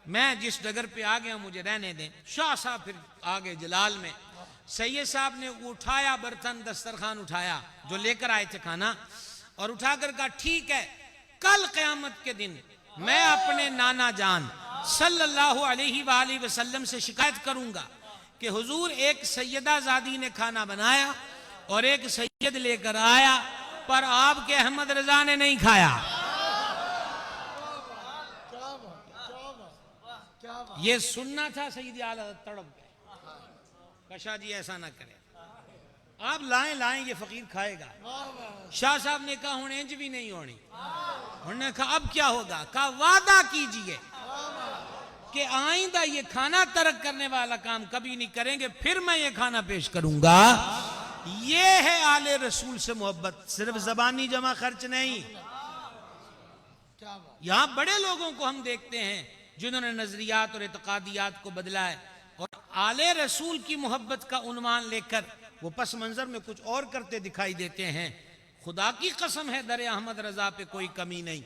मैं जिस डगर पे आ गया मुझे रहने दें। शाह साहब फिर आगे जलाल में, सैयद साहब ने उठाया बर्तन, दस्तरखान उठाया जो लेकर आए थे खाना, और उठाकर कहा ठीक है, कल क़यामत के दिन मैं अपने नाना जान सल्लल्लाहु अलैहि वसल्लम से शिकायत करूंगा कि हुजूर एक सैयदा ज़ादी ने खाना बनाया और एक सैयद लेकर आया, पर आपके अहमद रजा ने नहीं खाया। ये सुनना था सैयद आला तड़प गए। शाह जी ऐसा ना करें, आप लाएं लाएं ये फकीर खाएगा। शाह साहब ने कहा हुण इंज भी नहीं होनी। उन्होंने कहा अब क्या होगा, कहा वादा कीजिए कि आइंदा ये खाना तर्क करने वाला काम कभी नहीं करेंगे, फिर मैं ये खाना पेश करूंगा। ये है आले रसूल से मोहब्बत, सिर्फ जबानी जमा खर्च नहीं। यहां बड़े लोगों को हम देखते हैं जिन्होंने नजरियात और एतकादियात को बदला है, और आले रसूल की मोहब्बत का उन्वान लेकर वो पस मंजर में कुछ और करते दिखाई देते हैं। खुदा की कसम है दर अहमद रजा पे कोई कमी नहीं,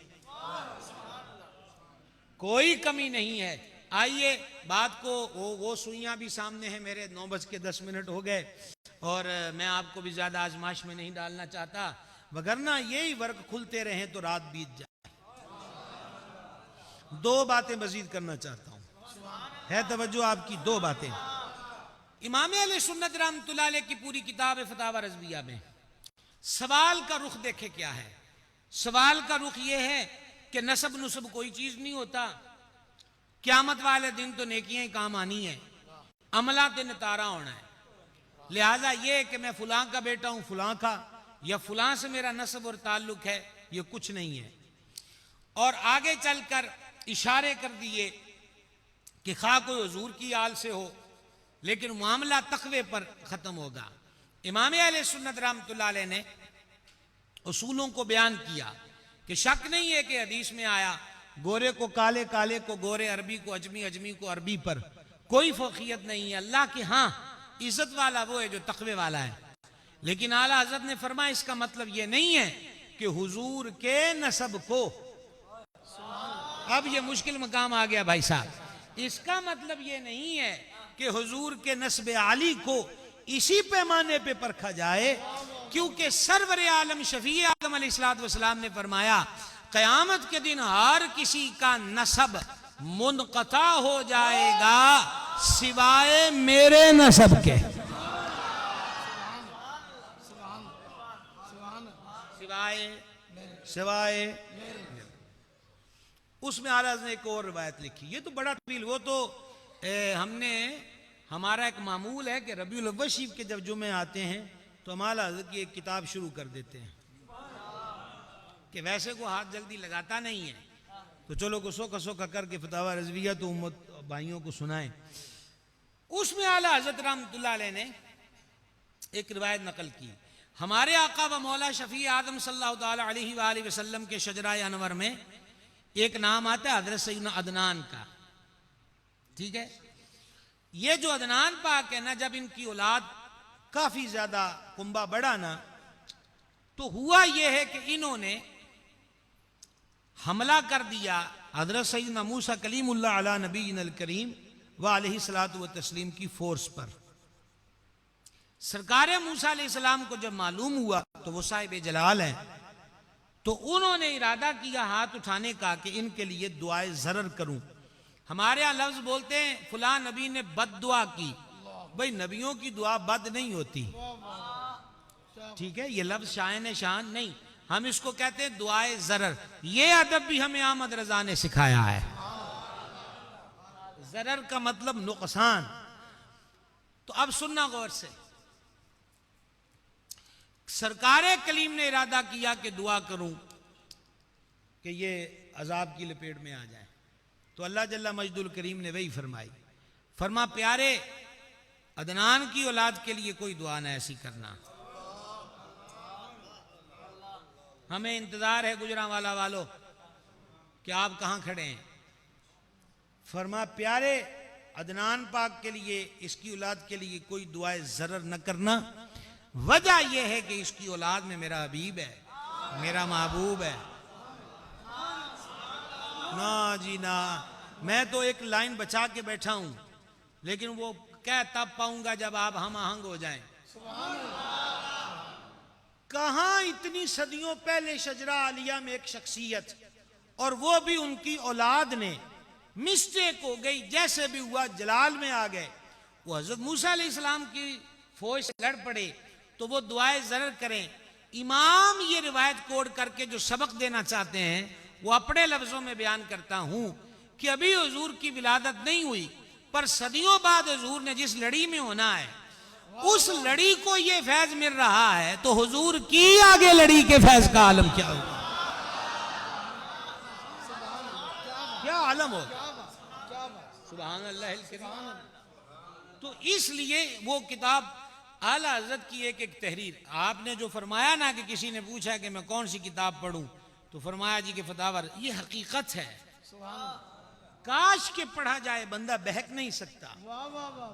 कोई कमी नहीं है। आइए बात को, वो सुइयां भी सामने है मेरे, 9:10 हो गए, और मैं आपको भी ज्यादा आजमाइश में नहीं डालना चाहता, वगरना यही वर्क खुलते रहे तो रात बीत जाए। 2 बातें मजीद करना चाहता हूं, है तवज्जो आपकी। 2 बातें। इमाम अहले सुन्नत रहमतुल्लाह अलैह की पूरी किताब है फतावा रज़विया में सवाल का रुख देखे क्या है। सवाल का रुख यह है कि नसब नुसब कोई चीज नहीं होता, क़यामत वाले दिन तो नेकियां ही काम आनी है, अमला ते नतारा होना है। लिहाजा ये कि मैं फुलां का बेटा हूं फुलां का, या फुलां से मेरा नसब और ताल्लुक है, ये कुछ नहीं है। और आगे चलकर इशारे कर दिए कि खा कोई हुजूर की आल से हो, लेकिन मामला तकवे पर खत्म होगा। इमाम अहले सुन्नत रहमतुल्लाह अलैह ने उसूलों को बयान किया कि शक नहीं है कि हदीस में आया गोरे को काले, काले को गोरे, अरबी को अजमी, अजमी को अरबी पर कोई फौकियत नहीं है। अल्लाह की हाँ इज्जत वाला वो है जो तकवे वाला है। लेकिन आला हज़रत ने फरमाया इसका मतलब ये नहीं है कि हुजूर के नसब को, अब ये मुश्किल मकाम आ गया भाई साहब, इसका मतलब ये नहीं है कि हुजूर के नस्ब आली को इसी पैमाने पे परखा जाए, क्योंकि सरवर आलम शफी आदम अलैहिस्सलाम ने फरमाया क़यामत के दिन हर किसी का नसब मुनक़ता हो जाएगा सिवाय मेरे नसब के। सिवाय सिवाय उसमें आला हज़रत ने एक और रिवायत लिखी, ये तो बड़ा तवील, वो तो हमने, हमारा एक मामूल है कि रबीउल अव्वल शरीफ के जब जुमे आते हैं तो हम आला हज़रत की एक किताब शुरू कर देते हैं कि वैसे को हाथ जल्दी लगाता नहीं है, तो चलो कसो कसो का करके फतावा रज़विया तो उम्मत भाइयों को सुनाएं। उसमें आला हज़रत रहमतुल्लाह अलैह ने एक रिवायत नकल की, हमारे आका व मौला शफी आदम सल्लल्लाहु ताला अलैहि वसल्लम के शजराए अनवर में एक नाम आता है हज़रत सैयदना अदनान का। ठीक है, ये जो अदनान पाक है ना, जब इनकी औलाद काफी ज्यादा कुंबा बढ़ा ना, तो हुआ यह है कि इन्होंने हमला कर दिया हज़रत सैयदना मूसा कलीमुल्लाह अला नबीना करीम व अलैहि सलातु व तस्लीम की फोर्स पर। सरकार मूसा अलैहिस्सलाम को जब मालूम हुआ तो वो साहिब जलाल हैं, तो उन्होंने इरादा किया हाथ उठाने का कि इनके लिए दुआए ज़रर करूं। हमारे यहाँ लफ्ज बोलते हैं फुला नबी ने बद दुआ की, भाई नबियों की दुआ बद नहीं होती, ठीक है, ये लफ्ज शान शान नहीं, हम इसको कहते हैं दुआए ज़रर। ये अदब भी हमें अहमद रजा ने सिखाया है। ज़रर का मतलब नुकसान। तो अब सुनना गौर से, सरकार कलीम ने इरादा किया कि दुआ करूं कि ये अजाब की लपेट में आ जाए, तो अल्लाह जल्ला मजदुल करीम ने वही फरमाई, फरमा प्यारे अदनान की औलाद के लिए कोई दुआ न ऐसी करना। हमें इंतजार है गुजरांवाला वालों कि आप कहां खड़े हैं। फरमा प्यारे अदनान पाक के लिए, इसकी औलाद के लिए कोई दुआए ज़रर न करना। वजह यह है कि इसकी औलाद में मेरा हबीब है, मेरा महबूब है। ना जी ना, मैं तो एक लाइन बचा के बैठा हूं, लेकिन वो कह तब पाऊंगा जब आप हम आहंग हो जाएं। कहां इतनी सदियों पहले शजरा आलिया में एक शख्सियत, और वो भी उनकी औलाद ने मिस्टेक हो गई, जैसे भी हुआ जलाल में आ गए, वो हजरत मूसा अलैहिस्सलाम की फौज से लड़ पड़े, तो वो दुआए ज़रर करें। इमाम ये रिवायत कोड करके जो सबक देना चाहते हैं वो अपने लफ्जों में बयान करता हूं कि अभी हुजूर की विलादत नहीं हुई, पर सदियों बाद हुजूर ने जिस लड़ी में होना है उस लड़ी को ये फैज मिल रहा है, तो हुजूर की आगे लड़ी के फैज का आलम क्या होगा, क्या आलम होगा। सुभान अल्लाह। तो इसलिए वो किताब आला हज़रत की एक एक तहरीर, आपने जो फरमाया ना कि किसी ने पूछा कि मैं कौन सी किताब पढ़ूं, तो फरमाया जी के फतावर, ये हकीकत है, काश के पढ़ा जाए, बंदा बहक नहीं सकता,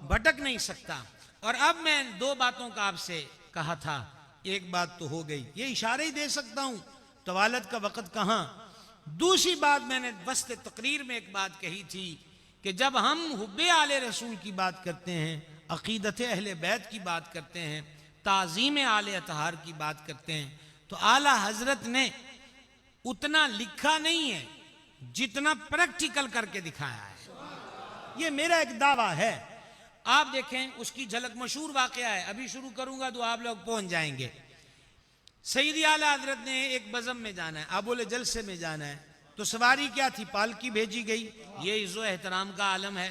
भटक नहीं सकता। और अब मैं दो बातों का आपसे कहा था, एक बात तो हो गई, ये इशारे ही दे सकता हूं, तवालत का वक़्त कहां। दूसरी बात मैंने वस्ते तकरीर में एक बात कही थी कि जब हम हुब्बे आले रसूल की बात करते हैं, अकीदत अहले बैत की बात करते हैं, ताज़ीम आले अतहार की बात करते हैं, तो आला हजरत ने उतना लिखा नहीं है जितना प्रैक्टिकल करके दिखाया है। ये मेरा एक दावा है। आप देखें उसकी झलक, मशहूर वाकया है, अभी शुरू करूंगा तो आप लोग पहुंच जाएंगे। सईदी आला हजरत ने एक बज़म में जाना है, आबोले जलसे में जाना है, तो सवारी क्या थी, पालकी भेजी गई, ये इज़्ज़ो एहतराम का आलम है।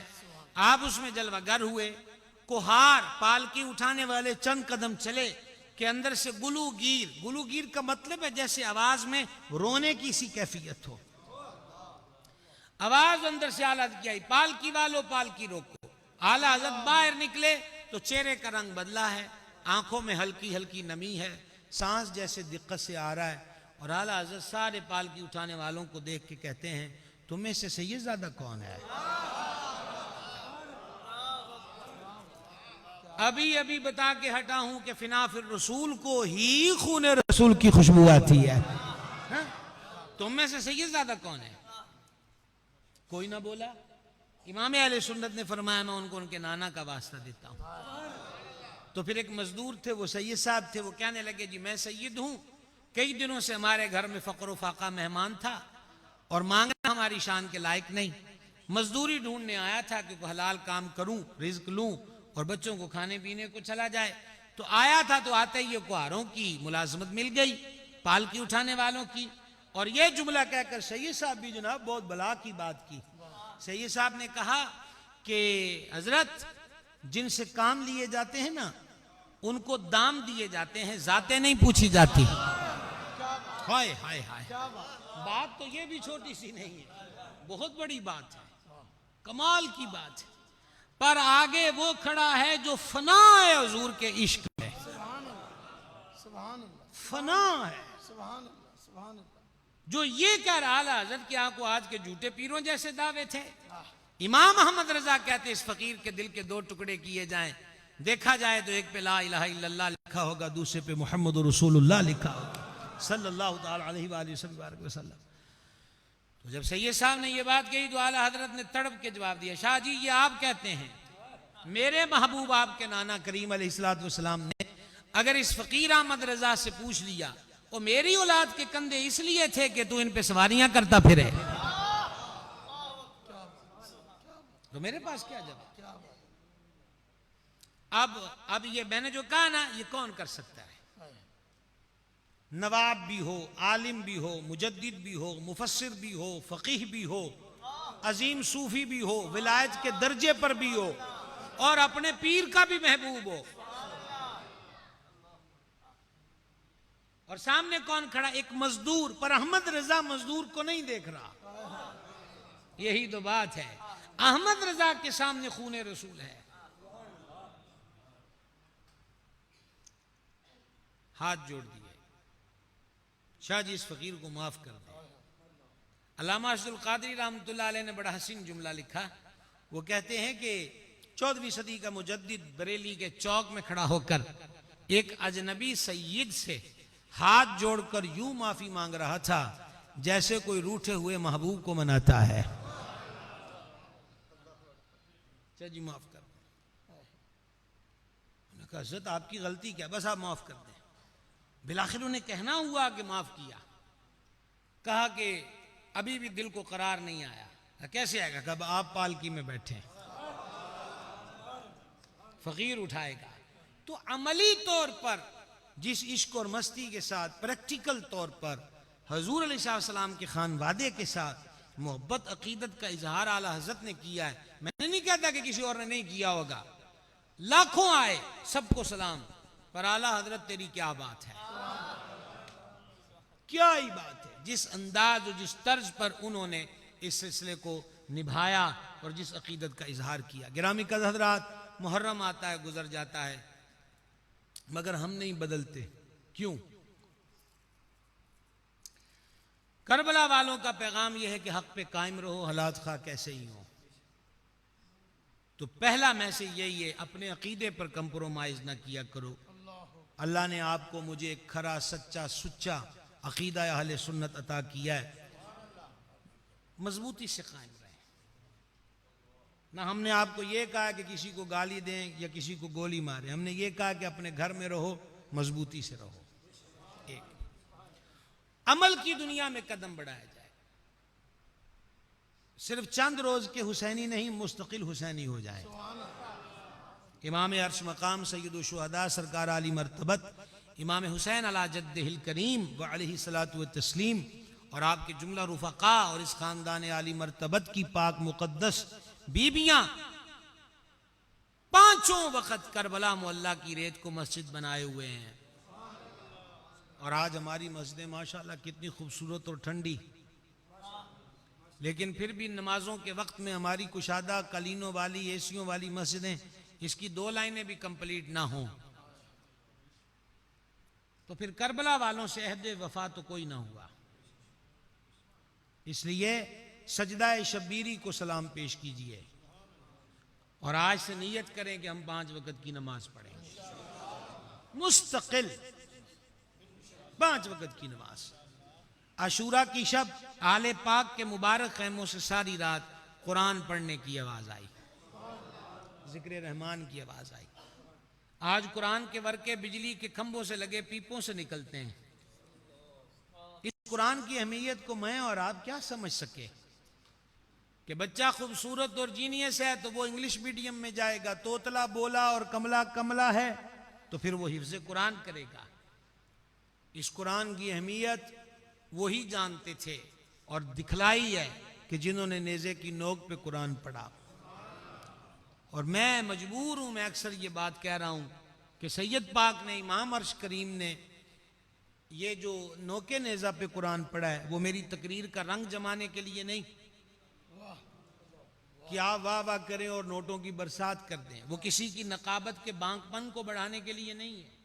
आप उसमें जलवागर हुए, कुहार पालकी उठाने वाले चंद कदम चले कि अंदर से गुलूगीर, गुलूगीर का मतलब है जैसे आवाज में रोने की सी कैफियत हो, आवाज अंदर से आला की आई, पालकी वालों पालकी रोको। आला हज़रत बाहर निकले तो चेहरे का रंग बदला है, आंखों में हल्की हल्की नमी है, सांस जैसे दिक्कत से आ रहा है, और आला हज़रत सारे पालकी उठाने वालों को देख के कहते हैं, तुम्हें से सैयदज़ादा कौन है? अभी अभी बता के हटा हूं कि फिना फिर रसूल को ही खूने रसूल की खुशबू आती है। तुम में से सैयदज़ादा कौन है? कोई ना बोला। इमाम अहले सुन्नत ने फरमाया, मैं उनको उनके नाना का वास्ता देता हूं। तो फिर एक मजदूर थे, वो सैयद साहब थे, वो कहने लगे, जी मैं सैयद हूं, कई दिनों से हमारे घर में फक्र फाका मेहमान था और मांगना हमारी शान के लायक नहीं, मजदूरी ढूंढने आया था कि हलाल काम करूं, रिज्क लूं और बच्चों को खाने पीने को चला जाए। तो आया था, तो आते ही कुहारों की मुलाजमत मिल गई, पालकी उठाने वालों की। और ये जुमला कहकर सैयद साहब भी जनाब बहुत बला की बात की। सैयद साहब ने कहा कि हजरत, जिनसे काम लिए जाते हैं ना, उनको दाम दिए जाते हैं, जाते नहीं पूछी जाती। हाय हाय हाय, बात तो ये भी छोटी सी नहीं है, बहुत बड़ी बात है, कमाल की बात है। पर आगे वो खड़ा है जो फना है हुजूर के इश्क में, फना है, जो ये कह रहा है हजरत कि आपको आज के झूठे पीरों जैसे दावे थे। इमाम अहमद रजा कहते इस फकीर के दिल के दो टुकड़े किए जाएं, देखा जाए तो एक पे ला इलाहा इल्लल्लाह लिखा होगा, दूसरे पे मुहम्मद रसूलुल्लाह लिखा होगा सल्लल्लाहु ताला अलैहि वसल्लम। तो जब सैयद साहब ने ये बात कही तो आला हजरत ने तड़प के जवाब दिया, शाह जी ये आप कहते हैं, मेरे महबूब आपके नाना करीम अलैहिस्सलाम ने अगर इस फकीर अहमद रजा से पूछ लिया, वो मेरी औलाद के कंधे इसलिए थे कि तू इन पे सवारियां करता फिरे, तो मेरे पास क्या जवाब। अब ये मैंने जो कहा ना, ये कौन कर सकता है? नवाब भी हो, आलिम भी हो, मुजद्दिद भी हो, मुफस्सिर भी हो, फकीह भी हो, अजीम सूफी भी हो, विलायत के दर्जे पर भी हो, और अपने पीर का भी महबूब हो। और सामने कौन खड़ा? एक मजदूर। पर अहमद रजा मजदूर को नहीं देख रहा, यही तो बात है। अहमद रजा के सामने खूने रसूल है। हाथ जोड़ दिए, शाह जी इस फकीर को माफ कर दे। अल्लामा अब्दुल कादरी रहमतुल्लाह अलैह ने बड़ा हसीन जुमला लिखा। वो कहते हैं कि 14वीं सदी का मुजद्दिद बरेली के चौक में खड़ा होकर एक अजनबी सैयद से हाथ जोड़कर यूं माफी मांग रहा था जैसे कोई रूठे हुए महबूब को मनाता है। जी माफ कर दे। कहा हज़रत आपकी गलती क्या, बस आप माफ कर दें। बिलाखिर उन्हें कहना हुआ कि माफ किया। कहा कि अभी भी दिल को करार नहीं आया। कैसे आएगा? कब आप पालकी में बैठे, फकीर उठाएगा। तो अमली तौर पर जिस इश्क और मस्ती के साथ, प्रैक्टिकल तौर पर हजूर अलैहिस्सलाम के खानवादे के साथ मोहब्बत अकीदत का इजहार आला हजरत ने किया है, मैंने नहीं कहता कि किसी और ने नहीं किया होगा, लाखों आए, सबको सलाम। पर आला हजरत तेरी क्या बात है, क्या ही बात है। जिस अंदाज और जिस तर्ज पर उन्होंने इस सिलसिले को निभाया और जिस अकीदत का इजहार किया। गिरामी कदर हजरात, मुहर्रम आता है, गुजर जाता है, मगर हम नहीं बदलते। क्यों? करबला वालों का पैगाम यह है कि हक पे कायम रहो, हालात खा कैसे ही हो। तो पहला मैसेज यही है, अपने अकीदे पर कंप्रोमाइज ना किया करो। अल्लाह ने आपको मुझे एक खरा सच्चा सुच्चा अकीदा अहले सुन्नत अता किया है, मजबूती से कायम रहे। ना हमने आपको यह कहा कि किसी को गाली दें या किसी को गोली मारें, हमने ये कहा कि अपने घर में रहो, मजबूती से रहो। एक अमल की दुनिया में कदम बढ़ाया जाए, सिर्फ चंद रोज के हुसैनी नहीं, मुस्तकिल हुसैनी हो जाए। इमाम अर्श मकाम सैयदुल शुहदा सरकार आली मर्तबत इमाम हुसैन अला जद्दिहिल करीम व अलैहिस्सलातु व तस्लीम और आपके जुमला रुफका और इस खानदान आली मर्तबत की पाक मुकद्दस बीबियां पांचों वक्त करबला मोहल्ला की रेत को मस्जिद बनाए हुए हैं। और आज हमारी मस्जिदें माशाल्लाह कितनी खूबसूरत और ठंडी, लेकिन फिर भी नमाजों के वक्त में हमारी कुशादा कलीनों वाली एसियों वाली मस्जिदें, इसकी 2 लाइनें भी कंप्लीट ना हो तो फिर करबला वालों से अहद वफा तो कोई ना हुआ। इसलिए सजदा शब्बीरी को सलाम पेश कीजिए और आज से नियत करें कि हम 5 वक्त की नमाज पढ़ेंगे, मुस्तकिल 5 वक्त की नमाज। आशूरा की शब आले पाक के मुबारक खैमों से सारी रात कुरान पढ़ने की आवाज आई, जिक्र रहमान की आवाज आई। आज कुरान के वर्के बिजली के खंभों से लगे पीपों से निकलते हैं। इस कुरान की अहमियत को मैं और आप क्या समझ सके कि बच्चा खूबसूरत और जीनियस है तो वो इंग्लिश मीडियम में जाएगा, तोतला बोला और कमला कमला है तो फिर वो हिफ्ज़ कुरान करेगा। इस कुरान की अहमियत वही जानते थे और दिखलाई है कि जिन्होंने नेज़े की नोक पे कुरान पढ़ा। और मैं मजबूर हूं, मैं अक्सर ये बात कह रहा हूं कि सैयद पाक ने, इमाम अर्श करीम ने ये जो नोके नेज़ा पे कुरान पढ़ा है वो मेरी तकरीर का रंग जमाने के लिए नहीं कि आप वाह वाह करें और नोटों की बरसात कर दें, वो किसी की नकाबत के बांकपन को बढ़ाने के लिए नहीं है।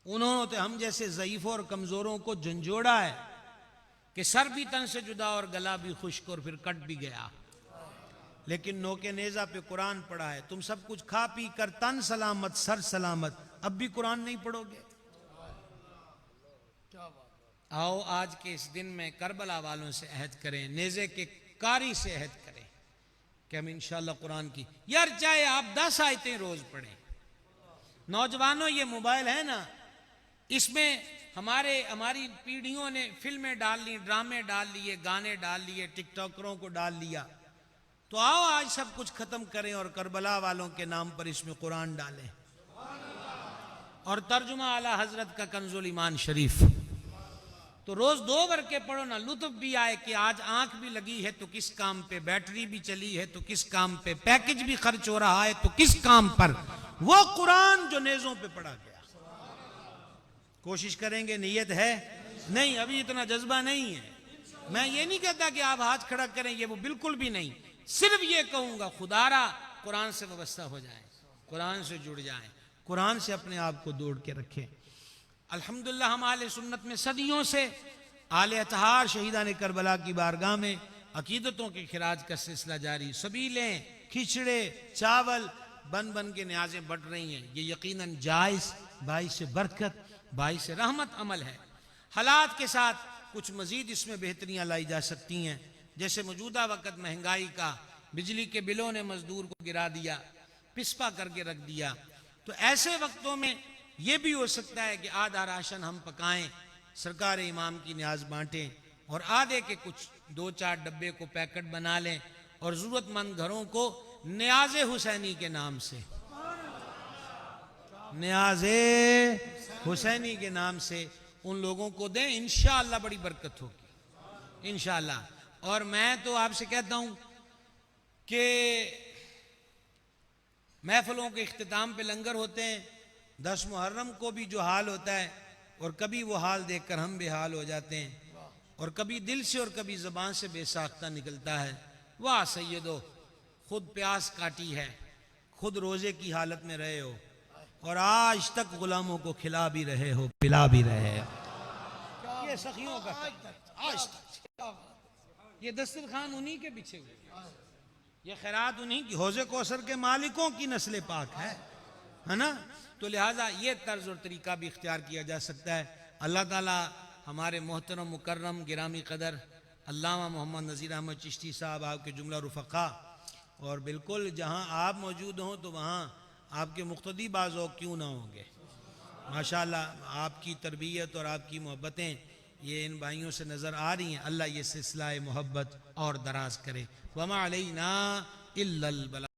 उन्होंने तो हम जैसे ज़ईफ़ों और कमज़ोरों को झंझोड़ा है कि सर भी तन से जुदा और गला भी खुश्क और फिर कट भी गया, लेकिन नोके नेज़ा पे कुरान पढ़ा है। तुम सब कुछ खा पी कर तन सलामत सर सलामत, अब भी कुरान नहीं पढ़ोगे? आओ आज के इस दिन में करबला वालों से अहद करें, नेज़े के कारी से अहद करें कि हम इंशाअल्लाह कुरान की, यार चाहे आप 10 आयतें रोज पढ़ें। नौजवानों, ये मोबाइल है ना, इसमें हमारी पीढ़ियों ने फिल्में डाल ली, ड्रामे डाल लिए, गाने डाल लिए, टिकटॉकरों को डाल लिया। तो आओ आज सब कुछ खत्म करें और करबला वालों के नाम पर इसमें कुरान डालें और तर्जुमा आला हजरत का कंजुल ईमान शरीफ। तो रोज 2 वर्के पढ़ो ना, लुत्फ भी आए कि आज आंख भी लगी है तो किस काम पे, बैटरी भी चली है तो किस काम पे, पैकेज भी खर्च हो रहा है तो किस काम पर, वो कुरान जो नेज़ों पे पढ़ा गया। कोशिश करेंगे, नीयत है नहीं, अभी इतना जज्बा नहीं है। मैं ये नहीं कहता कि आप हाथ खड़ा करें, ये वो बिल्कुल भी नहीं। सिर्फ ये कहूंगा खुदारा कुरान से वाबस्ता हो जाए, कुरान से जुड़ जाए, कुरान से अपने आप को जोड़ के रखें। अल्हम्दुलिल्लाह हम आले सुन्नत में सदियों से आले अतहार शहीदान करबला की बारगाह में अकीदतों के खिराज का सिलसिला जारी। सबीलें, खिचड़े, चावल बन बन के न्याज़ें बढ़ रही हैं। ये यकीनन जायज़, बाइस बरकत, बाइस रहमत अमल है। हालात के साथ कुछ मजीद इसमें बेहतरियाँ लाई जा सकती हैं, जैसे मौजूदा वक़्त महंगाई का, बिजली के बिलों ने मजदूर को गिरा दिया, पिस्पा करके रख दिया। तो ऐसे वक्तों में ये भी हो सकता है कि आधा राशन हम पकाएं, सरकार इमाम की न्याज बांटें और आधे के कुछ 2-4 डब्बे को पैकेट बना लें और ज़रूरतमंद घरों को न्याज़े हुसैनी के नाम से, न्याज़े हुसैनी के नाम से उन लोगों को दें। इंशाअल्लाह बड़ी बरकत होगी इंशाअल्लाह। और मैं तो आपसे कहता हूं कि महफिलों के इख्तिताम पे लंगर होते हैं, 10 मुहर्रम को भी जो हाल होता है, और कभी वो हाल देखकर हम बेहाल हो जाते हैं, और कभी दिल से और कभी ज़बान से बेसाख्ता निकलता है। वाह सैयदो, खुद प्यास काटी है, खुद रोज़े की हालत में रहे हो और आज तक गुलामों को खिला भी रहे हो, पिला भी रहे हो। ये सखियों का आज तक ये दस्तरखान उन्हीं के बिछे हुए, ये खैरात उन्हीं की, हौज़े कौसर के मालिकों की नस्ल पाक है ना। तो लिहाजा ये तर्ज और तरीका भी इख्तियार किया जा सकता है। अल्लाह ताला हमारे मोहतरम मुकर्रम गिरामी कदर अल्लामा मोहम्मद नज़ीर अहमद चिश्ती साहब, आपके जुमला रुफ़क़ा, और बिल्कुल जहाँ आप मौजूद हों तो वहाँ आपके मुक़्तदी बाज़ों क्यों ना होंगे। माशाअल्लाह आपकी तरबियत और आपकी मोहब्बतें ये इन भाइयों से नज़र आ रही हैं। अल्लाह ये सिलसिला मोहब्बत और दराज करे। वमा अलैना इल्लल बलाग।